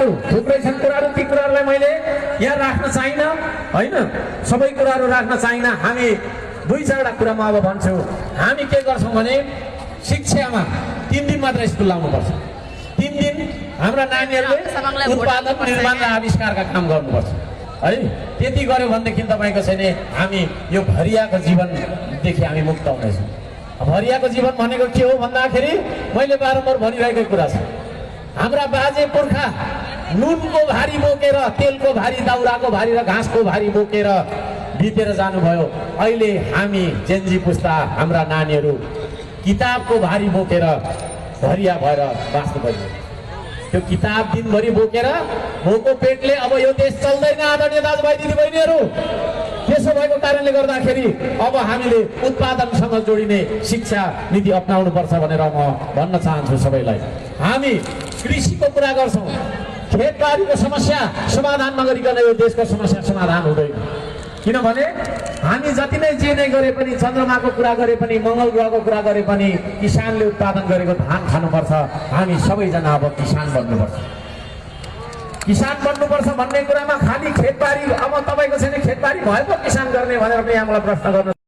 कुराहरू थुप्रै छन् कुराहरू, ती कुराहरूलाई मैले यहाँ राख्न चाहिन होइन, सबै कुराहरू राख्न चाहिन। हामी दुई चारवटा कुरा म अब भन्छु। हामी के गर्छौँ भने शिक्षामा 3 दिन मात्र स्कुल लाउनुपर्छ। 3 दिन हाम्रा नानीहरूले उत्पादन निर्माण र आविष्कारका काम गर्नुपर्छ है। त्यति गर्यो भनेदेखि तपाईँको चाहिँ नि हामी यो भरियाको जीवनदेखि हामी मुक्त हुनेछौँ। भरियाको जीवन भनेको के हो भन्दाखेरि मैले बारम्बार भनिरहेको कुरा छ, हाम्रा बाजे पुर्खा नुनको भारी बोकेर, तेलको भारी, दाउराको भारी र घाँसको भारी बोकेर बितेर जानुभयो। अहिले हामी जेनजी पुस्ता, हाम्रा नानीहरू किताबको भारी बोकेर भरिया भएर बाँच्नु पर्यो। त्यो किताब दिनभरि बोकेर भोको पेटले अब यो देश चल्दैन आदरणीय दाजुभाइ दिदीबहिनीहरू। त्यसो भएको कारणले गर्दाखेरि अब हामीले उत्पादनसँग जोडिने शिक्षा नीति अपनाउनु पर्छ भनेर म भन्न चाहन्छु सबैलाई। हामी कृषिको कुरा गर्छौँ, खेतबारीको समस्या समाधान नगरिकन यो देशको समस्या समाधान हुँदैन। किनभने हामी जति नै जे नै गरे पनि, चन्द्रमाको कुरा गरे पनि, मङ्गल ग्रहको कुरा गरे पनि, किसानले उत्पादन गरेको धान खानुपर्छ। हामी सबैजना अब किसान बन्नुपर्छ। किसान बन्नुपर्छ भन्ने कुरामा खालि खेतबारी, अब तपाईँको छैन खेतबारी भयो पो किसान गर्ने भनेर पनि यहाँ मलाई प्रश्न गर्नु